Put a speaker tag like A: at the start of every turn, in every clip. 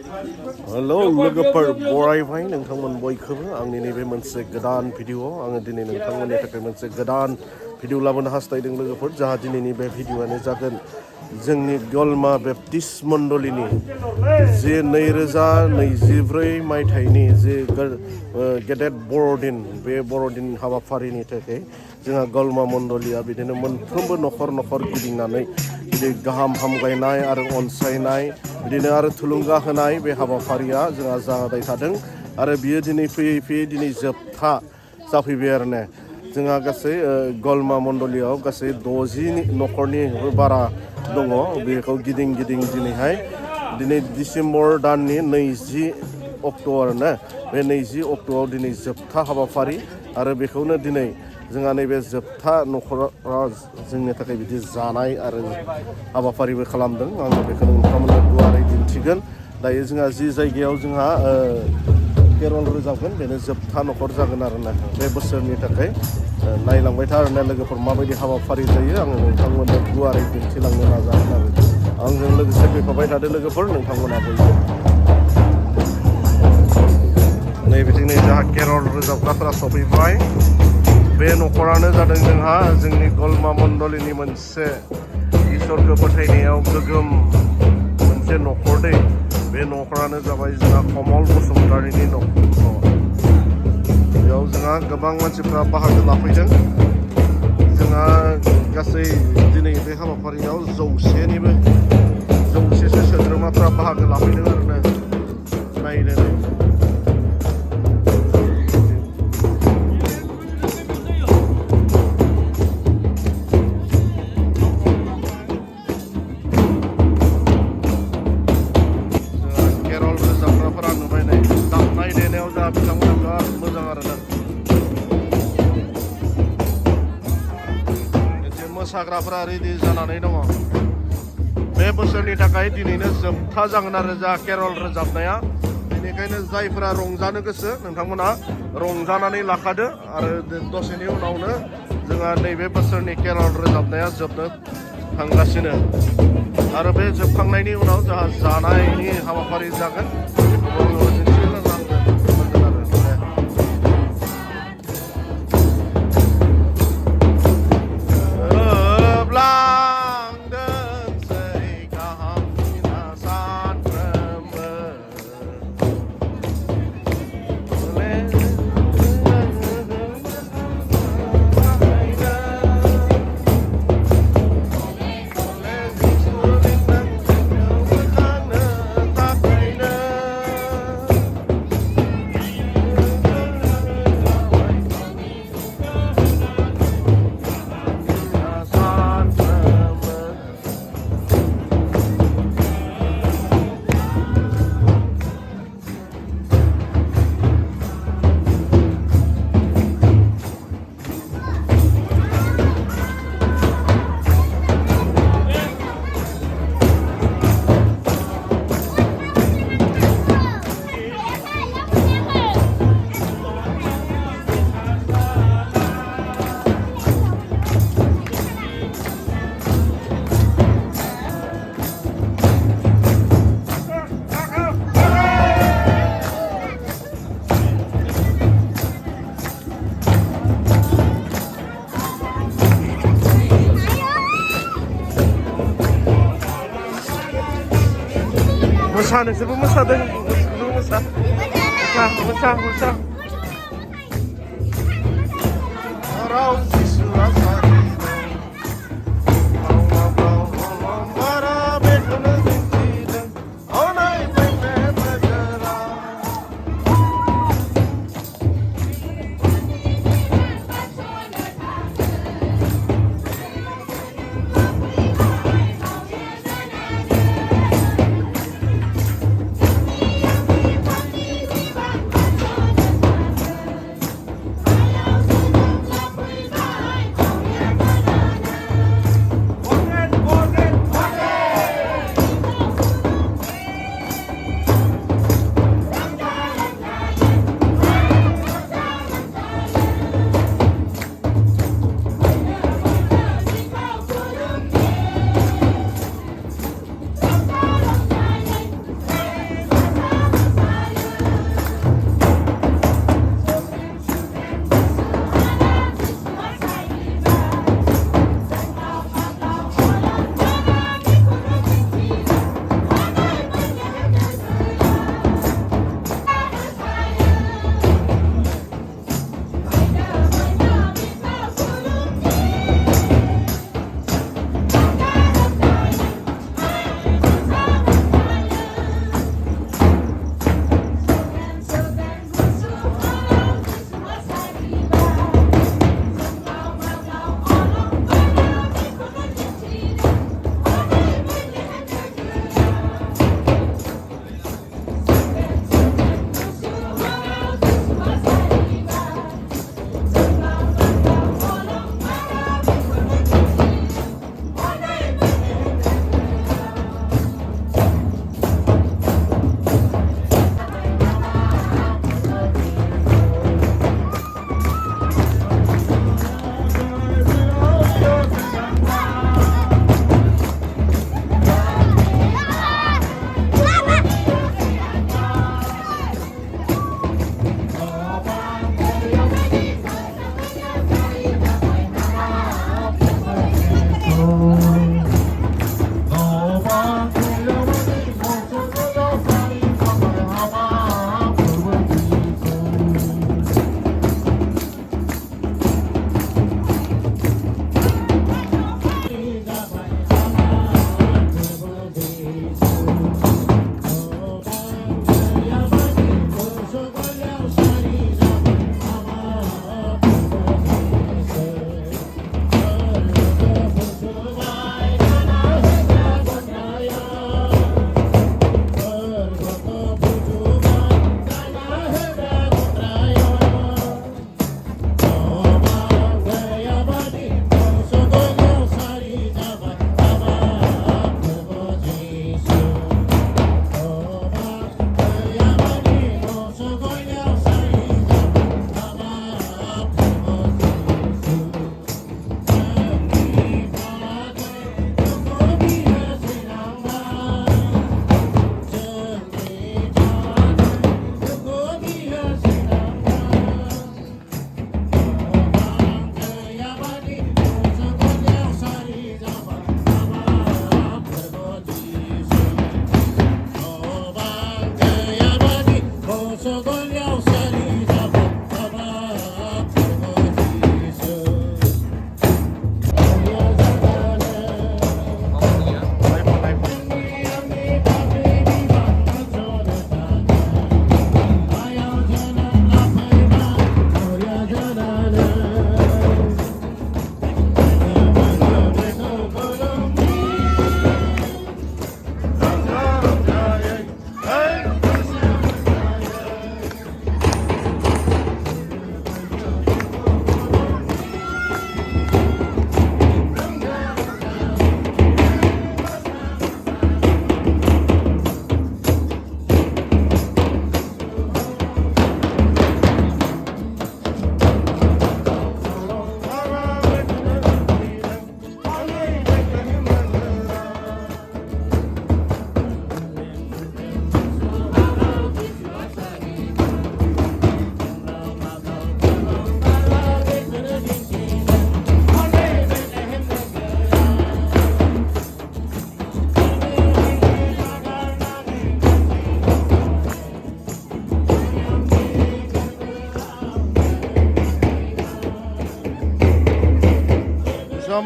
A: Hello लोगोफोर बरायबाय नोंथांमोन बयखौबो आंनि नैबे मोनसे गोदान भिडिअ आङो दिनै नोंथांमोननि थाखाय मोनसे गोदान भिडिअ लाबोनो हास्थायदों लोगोफोर जाहा दिनैनि बे भिडिअआनो जागोन जोंनि गलमा बेप्टिस्ट मण्डलिनि जे 2024 मायथाइनि जे गेदेर बर'दिन बे बर'दिन हाबाफारिनि थाखाय जोंहा गलमा मण्डलिया बिदिनो मोनफ्रोमबो न'खर न'खर गिदिंनानै बिदि गाहाम हामगायनाय आरो अनसायनाय बिदिनो आरो थुलुंगा होनाय बे हाबाफारिया जोंहा जाबाय थादों आरो बियो दिनै फैयै फैयै दिनै जोबथा जाफैबाय आरो ने जोंहा गासै गलमा मण्डलियाव गासै 60 न'खरनि बारा दङ बेखौ गिदिं गिदिं दिनैहाय दिनै डिसेम्बर दाननि 20 अक्ट' आरो ना बे 20 अक्ट'आव दिनै जोबथा हाबाफारि आरो बेखौनो दिनै जोंहा नैबे जोबथा न'खराव जोंनि थाखाय बिदि जानाय आरो हाबाफारिबो खालामदों आङो बेखौ नोंथांमोननो गुवारै दिन्थिगोन दायो जोंहा जि जायगायाव जोंहा केरल रोजाबगोन बेनो जोबथा न'खर जागोन आरोना बे बोसोरनि थाखाय नायलांबाय था आरोना लोगोफोर माबायदि हाबाफारि जायो आङो नोंथांमोननो गुवारै दिन्थिलांनो नाजागोन आरो आंजों लोगोसे फैफाबाय थादो लोगोफोर नोंथांमोनाबो नैबेथिं नै जोंहा केरल रोजाबग्राफोरा सफैबाय बे न'खरानो जादों जोंहा जोंनि गलमा मण्डलिनि मोनसे इसोरखौ फोथायनायाव गोगोम मोनसे न'खर दै बे न'खरानो जाबाय जोंहा कमल बसुमतारिनि न'खर बेयाव जोंहा गोबां मानसिफ्रा बाहागो लाफैदों जोंहा गासै दिनै बे हाबाफारियाव 100सेसो सोद्रोमाफ्रा बाहागो लाफैदों आरोना नायनो मोसाग्राफोरा रेडि जानानै दङ बे बोसोरनि थाखाय दिनैनो जोबथा जागोन आरो जा केरल रोजाबनाया बेनिखायनो जायफोरा रंजानो गोसो नोंथांमोना रंजानानै लाखादो आरो दसेनि उनावनो जोंहा नैबे बोसोरनि केरल रोजाबनाया जोबनो थांगासिनो आरो बे जोबखांनायनि उनाव जोंहा जानायनि हाबाफारि जागोन मोसा नोंसोरबो मोसादों मोसा राव जिसुआ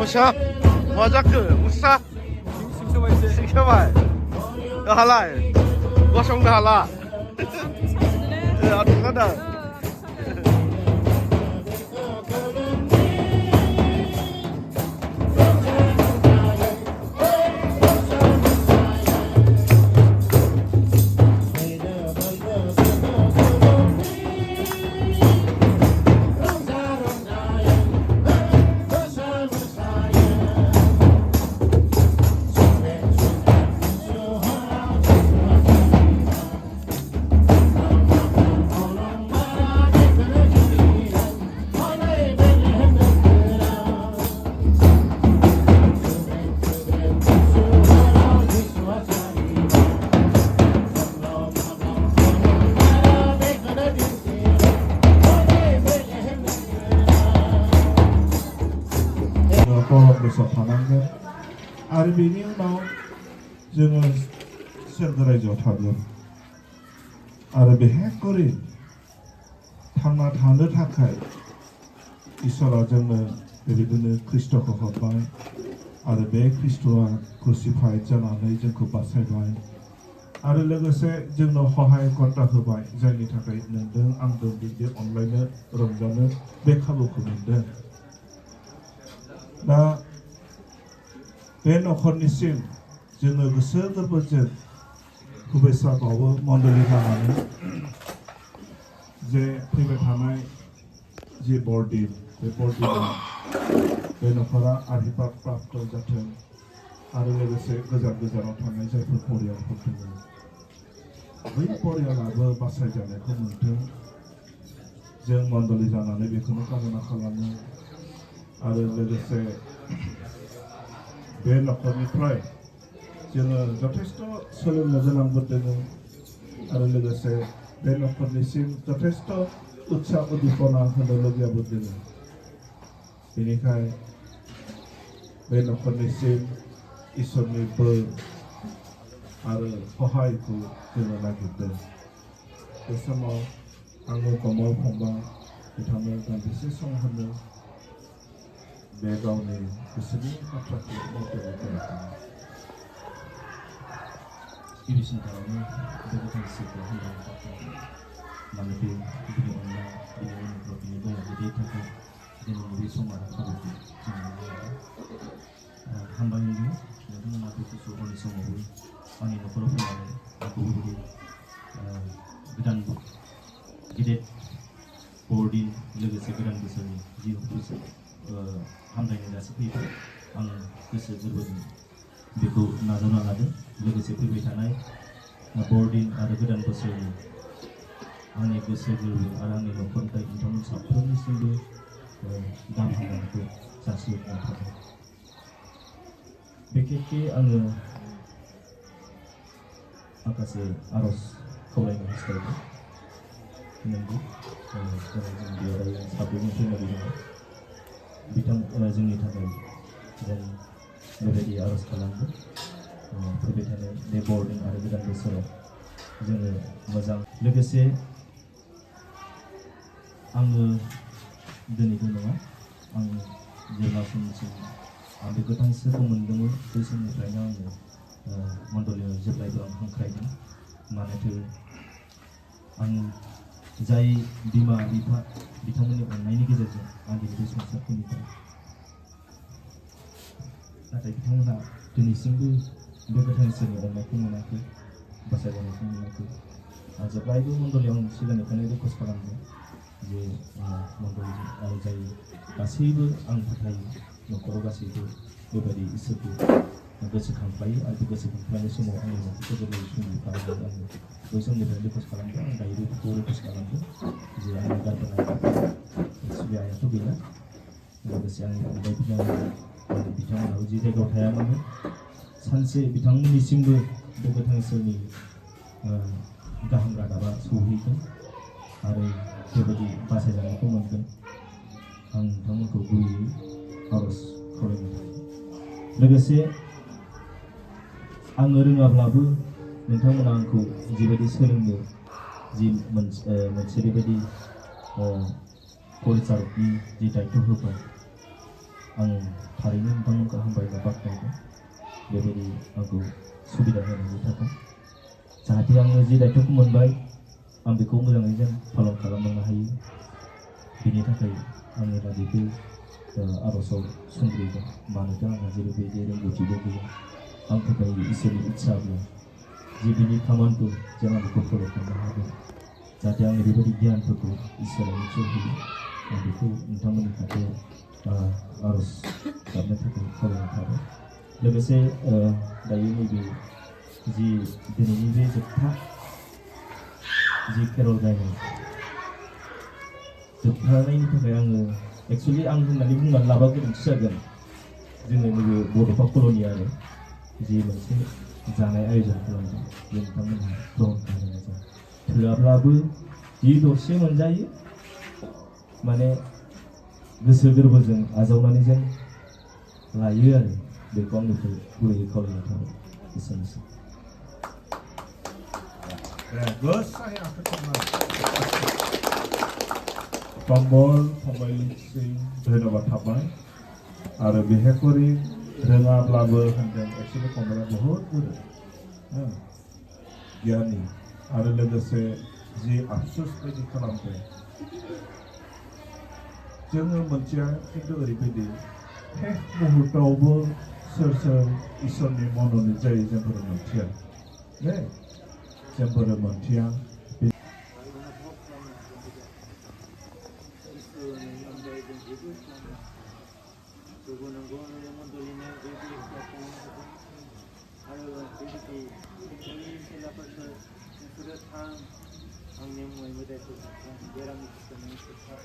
A: Musa, macak ke? Musa, siapa? Dah halal, kosong dah halal. Aduh ada.
B: फोरम에서 반항된 아르비니 우나व जोङो सेन्ट्रेल रायजोआव थागोन आरो बेहाय करि थांना थानो थाखाय इसोरा जोंनो बेबायदिनो ख्रिस्ट'खौ हरबाय आरो बे ख्रिस्ट'आ क्रुसिफाइड जानानै जोंखौ बासायबाय आरो लोगोसे जोंनो सहाय खन्था होबाय जायनि थाखाय नोंदों आंदों बिदि अनलायनो रंजानो बे खाबुखौ मोनदों दा बे नखरनिसिम जोङो गोसो गोरबोजों खुबैसा बावो मण्डली जानानै जे फैबाय थानाय जि बरदिन बे बरदिनाव बे नखरा आर्हिबाद प्राप्त जाथों आरो लोगोसे गोजान गोजानाव थानाय जायफोर परियालफोर दङ बै परियालाबो बासायजानायखौ मोनथों जों मण्डली जानानै बेखौनो कामना खालामो आरो लोगोसे बे नखरनिफ्राय जोङो जथेस्थ सोलोंनो गोनांबो दङ आरो लोगोसे बे नखरनिसिम जथेस्थ उत्साह उद्दीपना होनो लुगैयाबो दङ बेनिखाय बे नखरनिसिम इसोरनि बोर आरो सहायखौ जोङो नागिरदों बे समाव आङो कमल फंबाय बिथांनो दान्दिसे सम होनो बे गावनि गोसोनि बाथ्राखौ मख'नो गोनां
C: गिबिसिन थारैनो बे गोथार इसोरखौ हामबाय मानो बे बिनि अनला बिनि अनुग्रह बिनि दया बिनि थाखाय दिनैनि बे सम आरो खाबुखौ जों मोननो हादों हामबाय होनदों नोंथांमोना बे गुसु हरनि समावबो आंनि न'खराव फैनानै आंखौ बेबायदि गोदान गेदेर बरदिन लोगोसे गोदान बोसोरनि जि हामलायनाय जासिफैबाय आं गोसो गोरबोजों बेखौ नाजावना लादों लोगोसे फैबाय थानाय बरदिन आरो गोदान बोसोरनि आंनि गोसो गोरबो आरो आंनि न'खरनिफ्राय नोंथांमोन साफ्रोमनिसिमबो गाहाम हामलायनायखौ जासिहरनाय थाबाय बेखेखे आङो माखासे आर'ज खावलायनो हास्थायदों नंगौ जों बेवहाय साब्रैनि फेमिलि दङ बिथां जोंनि थाखाय जों बेबायदि आर'ज खालामदों फैबाय थानाय बे बरदिन आरो गोदान बोसोराव जोङो मोजां लोगोसे आङो दिनैबो नङा आं जेब्ला समसिम आं बे गोथां सोरखौ मोनदोंमोन बै समनिफ्रायनो आङो मण्डलियाव जेब्लायबो आं हांख्रायदों मानोथो आं जाय बिमा बिफा बिथांमोननि अननायनि गेजेरजों आं दिनै बे संसारखौ नुबाय नाथाय बिथांमोनहा दिनैसिमबो बे गोथां इसोरनि अननायखौ मोनाखै बासायजानायखौ मोनाखै आं जेब्लायबो मण्डलियाव आं सिगांनिफ्रायनो रिकुवेस्ट खालामदों जे मण्डलिजों आरो जाय गासैबो आं फोथायो न'खराव गासैबो बेबायदि इसोरखौ गोसोखांफ्लायो आरो बे गोसोखांफ्लायनाय समाव आंनि न'खरखौ गोरलै समनिफ्राय आङो बै समनिफ्राय रिकुवेस्ट खालामदों आं दायो बेफोरखौ रिकुवेस्ट खालामदों जे आंनि गारबोनाय एक्सुलि आइयाथ' गैला लोगोसे आंनि फंबाय बिथांमोनाबो जि जायगायाव थाया मानो सानसे बिथांमोननिसिमबो बे गोथां इसोरनि गाहाम रादाबा सौहैगोन आरो बेबायदि बासायजानायखौ मोनगोन आं नोंथांमोनखौ गुरैयै आर'ज खावलायनो थाखाय लोगोसे आङो रोङाब्लाबो नोंथांमोना आंखौ जिबायदि सोलोंनो जि मोनसे बेबायदि परिचारकनि जि दायित्व होबाय आं थारैनो नोंथांमोनखौ हामबायनो बाख्नायदों बेबायदि आंखौ सुबिदा होनायनि थाखाय जाहाथे आङो जि दायित्वखौ मोनबाय आं बेखौ मोजाङै जों पालन खालामलांनो हायो बेनि थाखाय आङो दा बेखौ आर'जआव संग्रिगोन मानोना आंहा जेबो बेबायदि रोंगौथिबो गैया आं फोथायो इसोरनि इस्साब्ला जे बिनि खामानिखौ जों आं बेखौ फल' खालामनो हागोन जाहाथे आंनि बेबायदि गियानफोरखौ इसोरा निसय होयो आं बेखौ नोंथांमोननि खाथियाव आर'ज गाबनो थाखाय खावलायनाय थाबाय लोगोसे दायो नैबे जि दिनैनि बे जोबथा जि केरल गायनाय जोबथानायनि थाखाय आङो एक्सुवेलि आं होननानै बुंनानै लाबा गोरोन्थि जागोन जोङो नैबे बड'फा कल'नि आरो जि मोनसे जानाय आयोजन खालामदों बे नोंथांमोनहा ग्रहण खालामनाय जायो थोआब्लाबो जि दरसे मोनजायो माने गोसो गोरबोजों आजावनानै जों लायो आरो बेखौ आंनिफ्राय गुरैयै खावलायनाय थाबाय एसेनोसै
B: कम्बल फंबायसिम धन्यबाद थाबाय आरो बिहेकरि रोङाब्लाबो होनदों एक्सुवेलि फंबाया बहुद गोरों गियानि आरो लोगोसे जि आफसुस बायदि खालामदों जोङो मोनसेया खिन्थु ओरैबायदि हेक मुहुर्तआवबो सोर सोर इसोरनि मन'नि जायो जोंफोर मोनथिया दे जोंफोर मोनथिया
D: आंनि मुङै मोदायफोरखौ बेरामिफोरखौ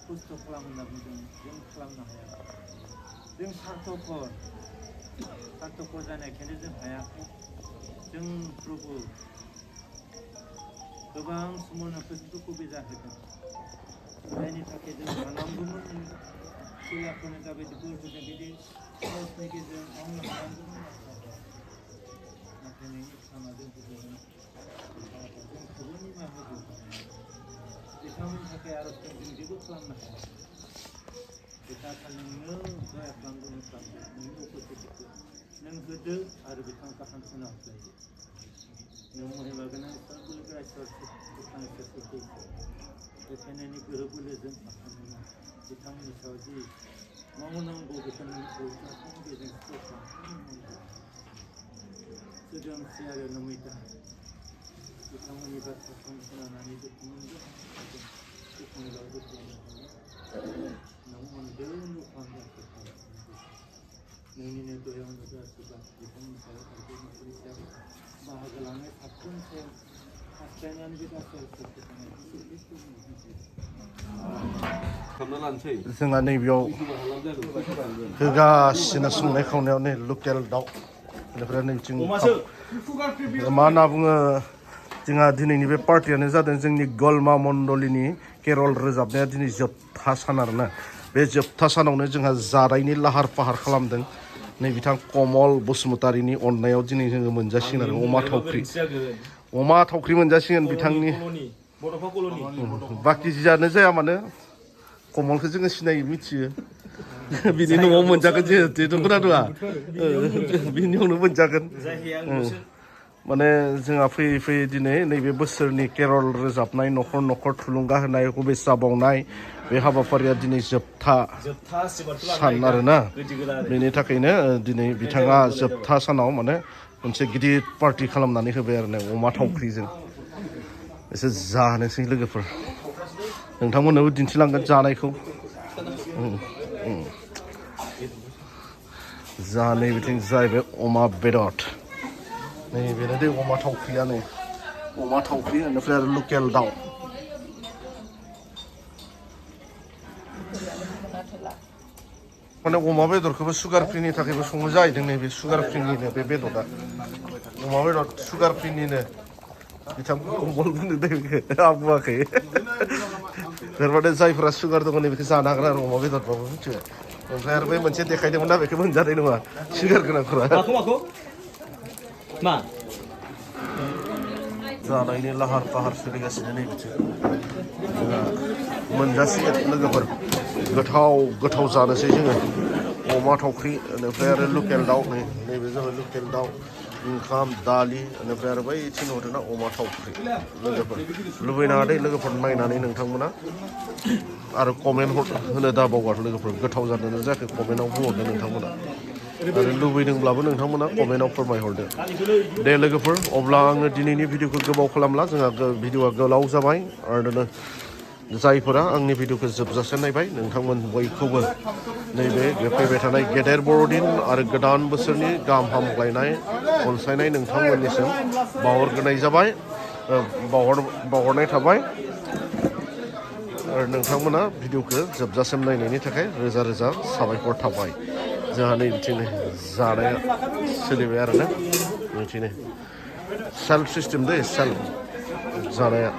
D: खस्थ' खालामना बुंदों जों खालामनो हाया जों सार्थखर जानायखायनो जों हायाखै जों प्रभु गोबां समावनो सुबिदा जाहोदों जायनि थाखाय जों हानांगौमोन खेलाफोरनो जाबायदि बोर होदों बिदि खरसनि गेजेरजों मावनो हानांगौमोन नाथाय नोंनि साना जोंखौबो निमाहा होदों बिथांमोननि थाखाय आर'जखौ जों जेबो खालामनो हाया बिथाङा नोंनो दया खालामदों नोंनि उपस्थितिखौ नों होदो आरो बिथांखौ हान्थुना होलायो नों महिमा गोनां बेखायनो नोंनि गोहो बोलोजों बिथांमोननि सायाव जि मावनांगौ बेखौ नोंनि गेजेरजों सोदोमस्रि आरो नमिता बिथांमोननि बाथ्राखौ खोनानानै दुखु मोनदों दुखुनिब्ला दुखु नों मोनदों नोंनिनो दयाव नुजासिबा बिथांमोननि सायाव आरो न'खरनि सायाव बाहागो लानाय साफ्रोम सायाव हास्थायनानै बे
A: जोंना नैबेयाव होगासिनो संनाय खावनायाव नै लकेल दाउ बेनिफ्राय नैथिं मा होनना बुङो जोंहा दिनैनि बे पार्टियानो जादों जोंनि गलमा मण्डलिनि केरल रोजाबनाया दिनै जोबथा सान आरोना बे जोबथा सानावनो जोंहा जानायनि लाहार फाहार खालामदों नै बिथां कमल बसुमतारिनि अननायाव दिनै जोङो मोनजासिगोन आरो अमा थावख्रि मोनजासिगोन बिथांनि
C: बड'फा कल'नि
A: बाखि जियानो जाया मानो कमलखौ जोङो सिनायो मिथियो बिनि न'आव मोनजागोन जिहेतु खोनादोंआ बिनियावनो मोनजागोन माने जोंहा फैयै फैयै दिनै नैबे बोसोरनि केरल रोजाबनाय न'खर न'खर थुलुंगा होनाय हुबेसा बावनाय बे हाबाफारिया दिनै जोबथा सान आरोना बेनि थाखायनो दिनै बिथाङा जोबथा सानाव माने मोनसे गिदिर पार्टि खालामनानै होबाय आरो ना अमा थावख्रिजों एसे जानोसै लोगोफोर नोंथांमोननोबो दिन्थिलांगोन जानायखौ जानै बिथिं जाहैबाय अमा बेदर नै बेनो दै अमा थावख्रिया नै अमा थावख्रि बेनिफ्राय आरो लकेल दाउ माने अमा बेदरखौबो सुगार फ्रिनि थाखायबो संनो जाहैदों नैबे सुगार फ्रिनिनो बे बेदरा अमा बेदर सुगार फ्रिनिनो बिथां कमल बुंदों दै बेखौ आं बुङाखै थारमाने जायफोरा सुगार दङ नै बेखौ जानो हागोन आरो अमा बेदरबाबो मिथिबाय ओमफ्राय आरो बै मोनसे देखायदोंमोन ना बेखौ मोनजानाय नङा सुगार गोनांफोरा
C: मा
A: जानायनि लाहार फाहार सोलिगासिनो नै बिथिं मोनजासिगोन लोगोफोर गोथाव गोथाव जानोसै जोङो अमा थावख्रि बेनिफ्राय आरो लकेल दाउ नैबे जाबाय लकेल दाउ ओंखाम दालि बेनिफ्राय आरो बैथिं हरदोंना अमा थावख्रि लोगोफोर लुबैनाङा दै लोगोफोर नायनानै नोंथांमोना आरो कमेन्ट होनो दाबावगार लोगोफोर गोथाव जादोंना जायाखै कमेन्टआव बुंहरदो नोंथांमोना आरो लुबैदोंब्लाबो नोंथांमोना कमेन्टआव फोरमायहरदो दे लोगोफोर अब्ला आङो दिनैनि भिडिअखौ गोबाव खालामला जोंहा भिडिअआ गोलाव जाबाय आरो जायफोरा आंनि भिडिअखौ जोबजासे नायबाय नोंथांमोन बयखौबो नैबे फैबाय थानाय गेदेर बर'दिन आरो गोदान बोसोरनि गाहाम हामलायनाय अनसायनाय नोंथांमोननिसिम बावहरग्रोनाय जाबाय बावहरनाय थाबाय आरो नोंथांमोना भिडिअखौ जोबजासिम नायनायनि थाखाय रोजा रोजा साबायखर थाबाय जोंहा नै बिथिंनो जानाया सोलिबाय आरोना बिथिंनो सेल्फ सिस्टेम दै सेल्फ जानाया